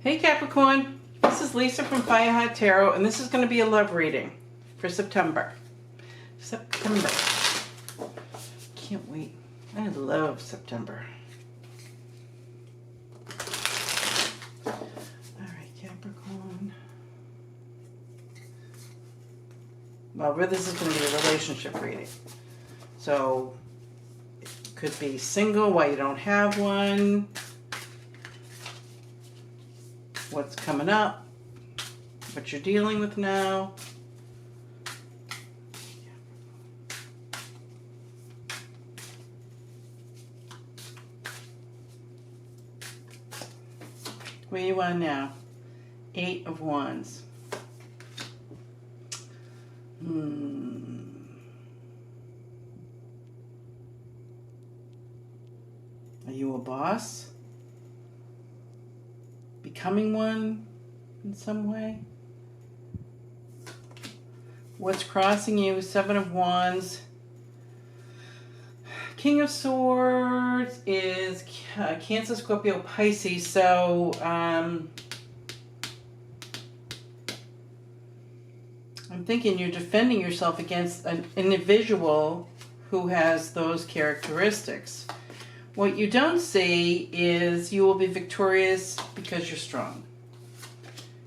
Hey Capricorn, this is Lisa from Fire Heart Tarot, and this is going to be a love reading for September. Can't wait. I love September. Alright, Capricorn. Well, this is going to be a relationship reading. So, it could be single, why you don't have one. What's coming up, what you're dealing with now. Where you are now. 8 of Wands. Are you a boss? Becoming one in some way? What's crossing you? 7 of Wands. King of Swords is Cancer, Scorpio, Pisces. So I'm thinking you're defending yourself against an individual who has those characteristics. What you don't see is you will be victorious because you're strong.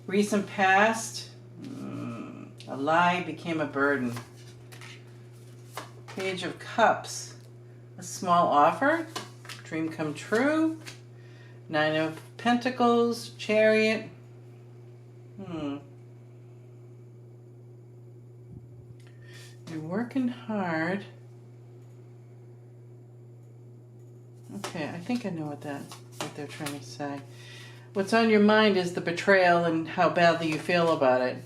Recent past, a lie became a burden. Page of Cups, a small offer, dream come true. 9 of Pentacles, Chariot. You're working hard. Okay, I think I know what they're trying to say. What's on your mind is the betrayal and how badly you feel about it.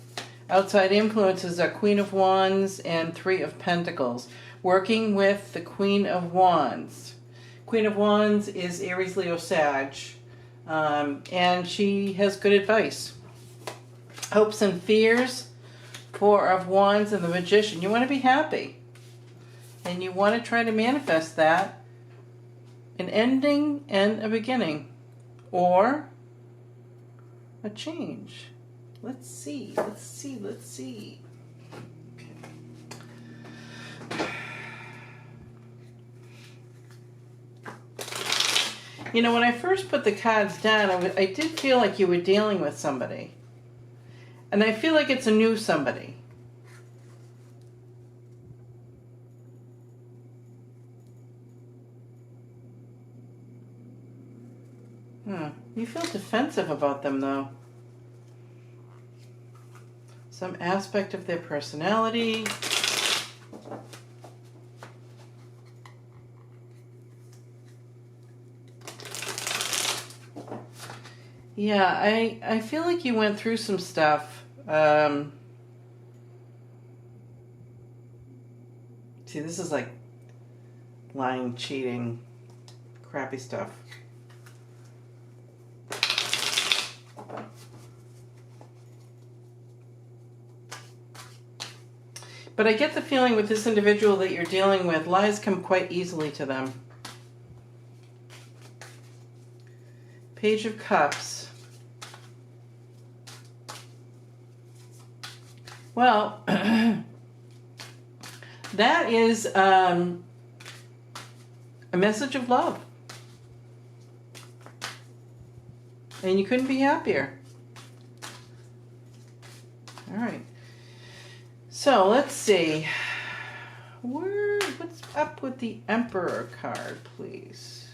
Outside influences are Queen of Wands and 3 of Pentacles. Working with the Queen of Wands. Queen of Wands is Aries, Leo, Sag. And she has good advice. Hopes and fears. 4 of Wands and the Magician. You want to be happy. And you want to try to manifest that. An ending and a beginning, or a change. Let's see. Okay. You know, when I first put the cards down, I did feel like you were dealing with somebody. And I feel like it's a new somebody. You feel defensive about them, though. Some aspect of their personality. Yeah, I feel like you went through some stuff. See, this is like lying, cheating, crappy stuff. But I get the feeling with this individual that you're dealing with, lies come quite easily to them. Page of Cups. Well, that is a message of love. And you couldn't be happier. All right. So let's see. What's up with the Emperor card, please?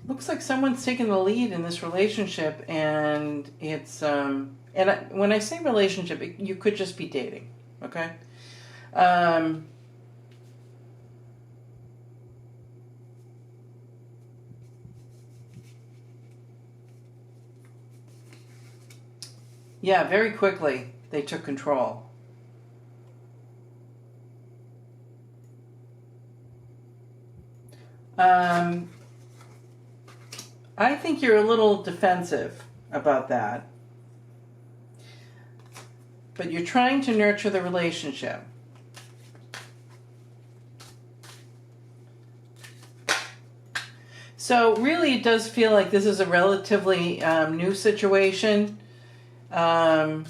Looks like someone's taking the lead in this relationship, and it's when I say relationship, you could just be dating, okay? Yeah, very quickly they took control. I think you're a little defensive about that. But you're trying to nurture the relationship. So really it does feel like this is a relatively new situation. And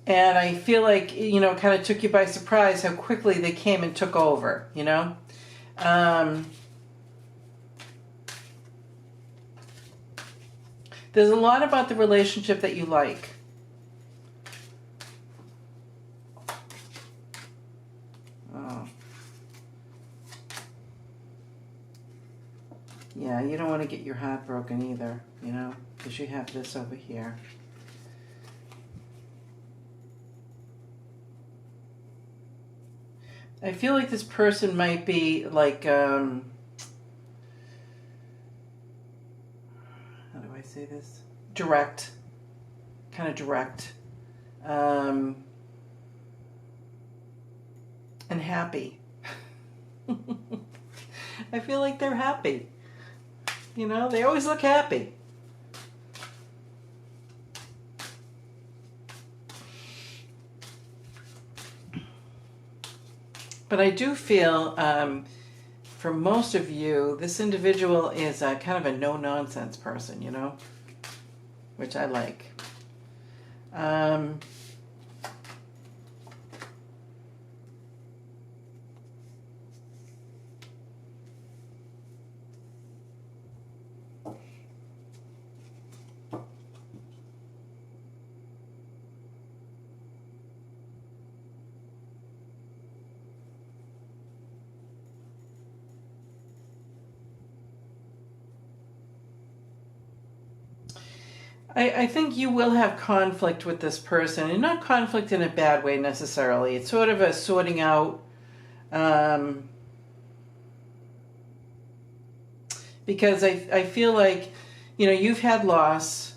I feel like, you know, it kind of took you by surprise how quickly they came and took over, you know. There's a lot about the relationship that you like. Oh. Yeah, you don't want to get your heart broken either, you know, because you have this over here. I feel like this person might be like, how do I say this? Direct. Kind of direct. And happy. I feel like they're happy. You know, they always look happy. But I do feel, for most of you, this individual is kind of a no-nonsense person, you know, which I like. I think you will have conflict with this person, and not conflict in a bad way necessarily. It's sort of a sorting out, because I feel like, you know, you've had loss,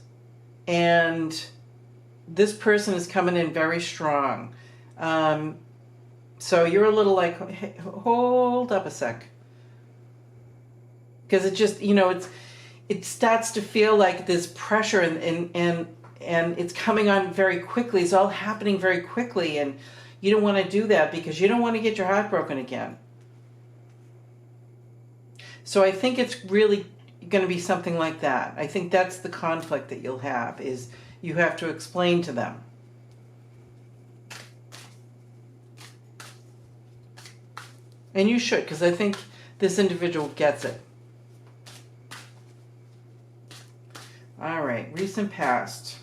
and this person is coming in very strong. So you're a little like, hey, hold up a sec. Because it just, you know, it starts to feel like there's pressure and it's coming on very quickly. It's all happening very quickly, and you don't want to do that because you don't want to get your heart broken again. So I think it's really going to be something like that. I think that's the conflict that you'll have, is you have to explain to them. And you should, because I think this individual gets it. All right, recent past.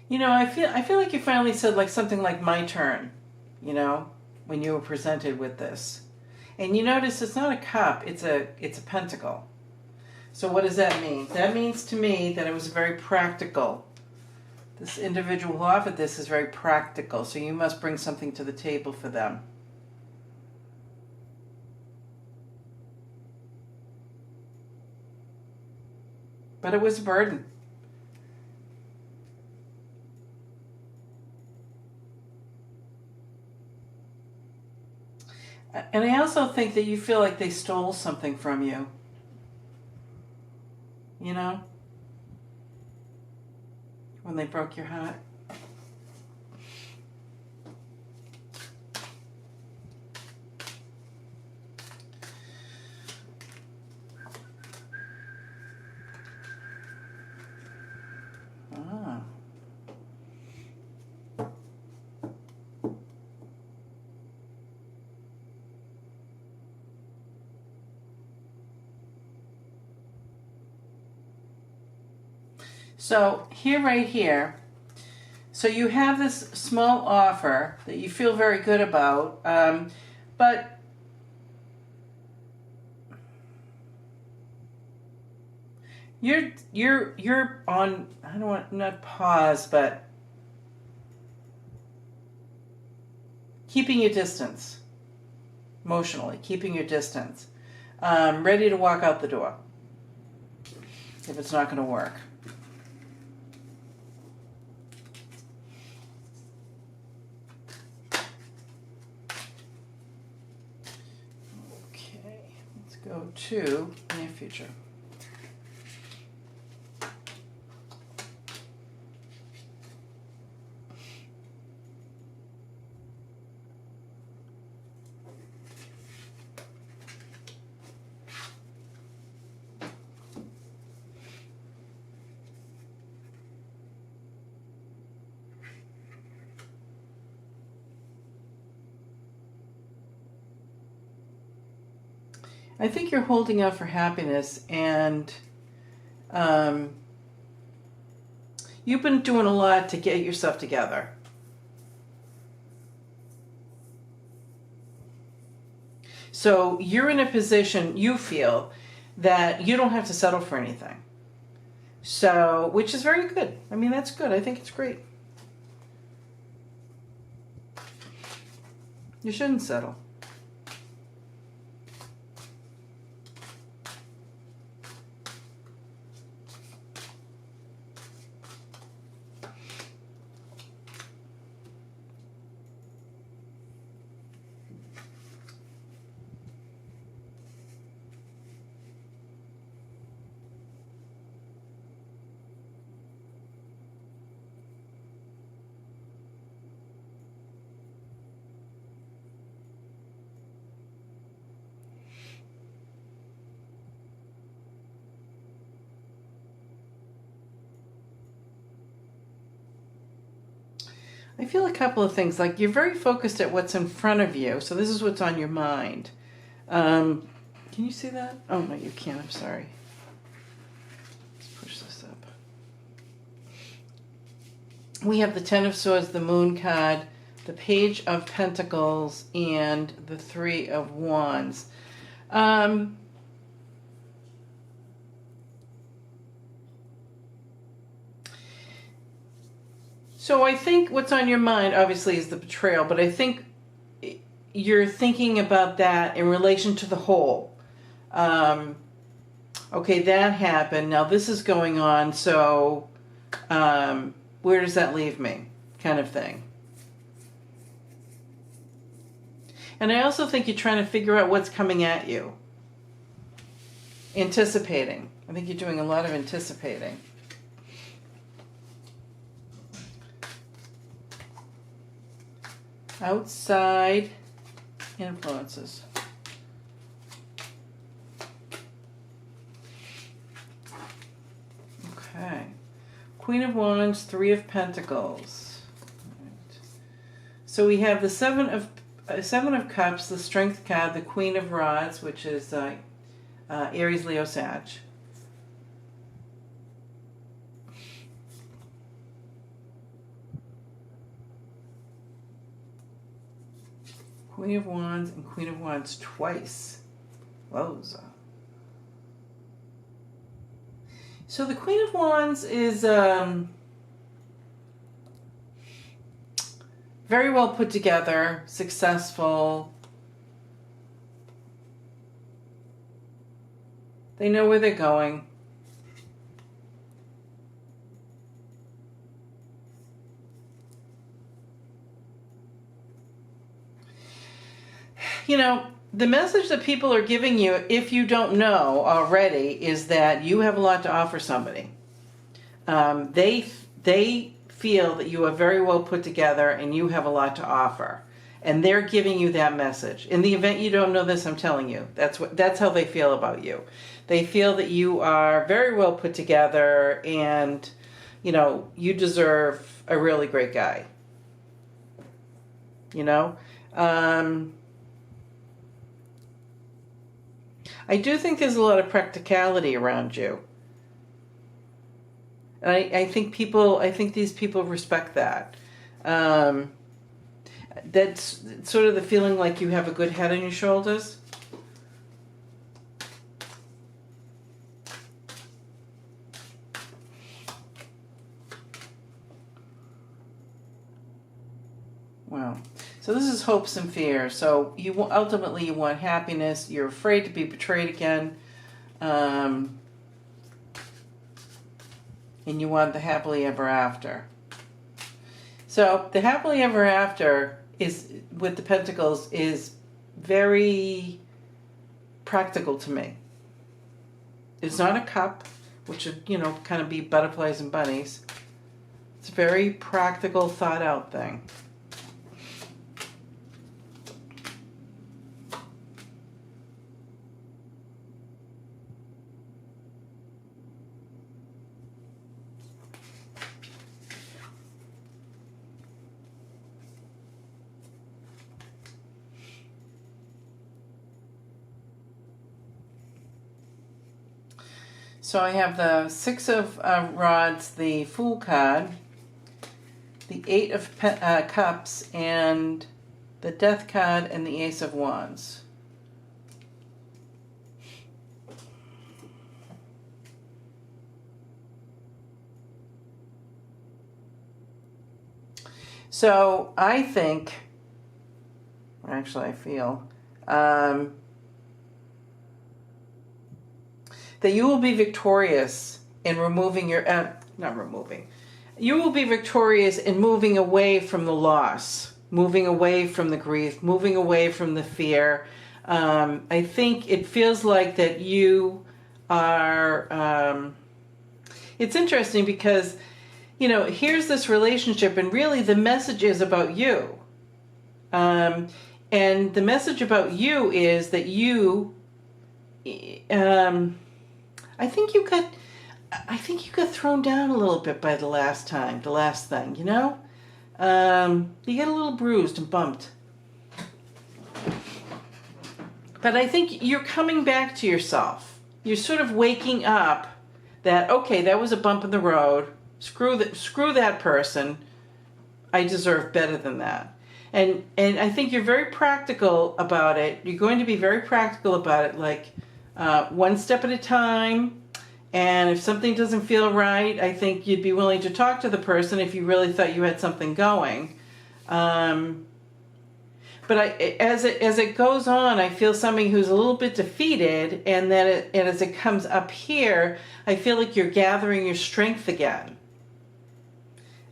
You know, I feel like you finally said like something like my turn, you know, when you were presented with this. And you notice it's not a cup, it's a pentacle. So what does that mean? That means to me that it was very practical. This individual who offered this is very practical, so you must bring something to the table for them. But it was a burden. And I also think that you feel like they stole something from you. You know? When they broke your heart. Ah. So here, right here, so you have this small offer that you feel very good about, but you're on, I don't want, not pause, but keeping your distance. Emotionally, keeping your distance. Ready to walk out the door if it's not going to work. Okay, let's go to near future. I think you're holding out for happiness, and you've been doing a lot to get yourself together. So you're in a position, you feel, that you don't have to settle for anything. So, which is very good. I mean, that's good. I think it's great. You shouldn't settle. I feel a couple of things. Like, you're very focused at what's in front of you. So this is what's on your mind. Can you see that? Oh, no, you can't. I'm sorry. Let's push this up. We have the Ten of Swords, the Moon card, the Page of Pentacles, and the Three of Wands. So I think what's on your mind, obviously, is the betrayal, but I think you're thinking about that in relation to the whole. Okay, that happened. Now this is going on, so where does that leave me? Kind of thing. And I also think you're trying to figure out what's coming at you. Anticipating. I think you're doing a lot of anticipating. Outside influences. Okay. Queen of Wands, Three of Pentacles. Right. So we have the Seven of Cups, the Strength card, the Queen of Rods, which is Aries, Leo, Sag. Queen of Wands and Queen of Wands twice. Wowza. So the Queen of Wands is very well put together, successful. They know where they're going. You know, the message that people are giving you, if you don't know already, is that you have a lot to offer somebody. They feel that you are very well put together and you have a lot to offer. And they're giving you that message. In the event you don't know this, I'm telling you, that's how they feel about you. They feel that you are very well put together and, you know, you deserve a really great guy. You know? I do think there's a lot of practicality around you. And I think these people respect that. That's sort of the feeling like you have a good head on your shoulders. Wow. So this is hopes, and fears. So ultimately you want happiness. You're afraid to be betrayed again. And you want the happily ever after. So the happily ever after is, with the Pentacles, is very practical to me. It's not a cup, which would, kind of be butterflies and bunnies. It's a very practical, thought out thing. So I have the Six of Rods, the Fool card, the Eight of Cups, and the Death card, and the Ace of Wands. So I think, actually I feel, that you will be victorious in removing your, you will be victorious in moving away from the loss, moving away from the grief, moving away from the fear. I think it feels like that you are, it's interesting because, here's this relationship, and really the message is about you. And the message about you is that you, I think you got thrown down a little bit by the last thing, you got a little bruised and bumped. But I think you're coming back to yourself. You're sort of waking up that, okay, that was a bump in the road. Screw that person. I deserve better than that. And I think you're very practical about it. You're going to be very practical about it, like, one step at a time, and if something doesn't feel right, I think you'd be willing to talk to the person if you really thought you had something going. But as it goes on, I feel somebody who's a little bit defeated, and then as it comes up here, I feel like you're gathering your strength again.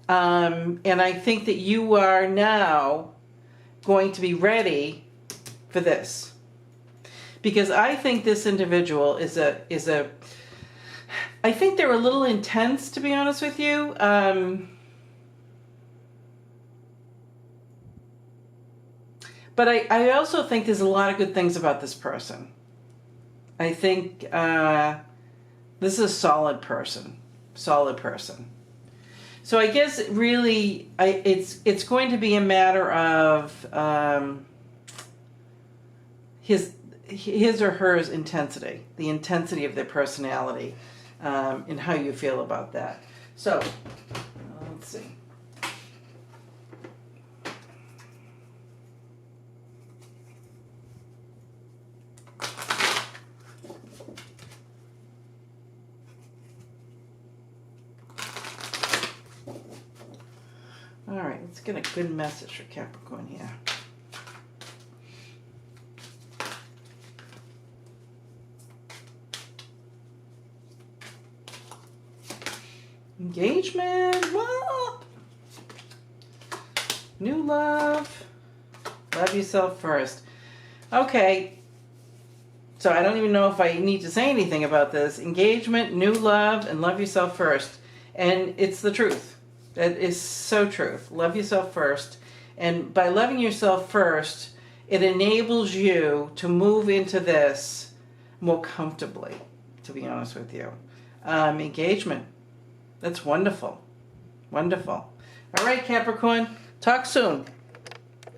And I think that you are now going to be ready for this. Because I think this individual is a I think they're a little intense, to be honest with you. But I also think there's a lot of good things about this person. I think this is a solid person. Solid person. So I guess really it's going to be a matter of his or hers intensity, the intensity of their personality, and how you feel about that. So, let's see. All right, let's get a good message for Capricorn here. Engagement. Whoa. New love. Love yourself first. Okay. So I don't even know if I need to say anything about this. Engagement, new love, and love yourself first. And it's the truth. That is so truth. Love yourself first. And by loving yourself first, it enables you to move into this more comfortably, to be honest with you. Engagement. That's wonderful. Wonderful. All right, Capricorn. Talk soon.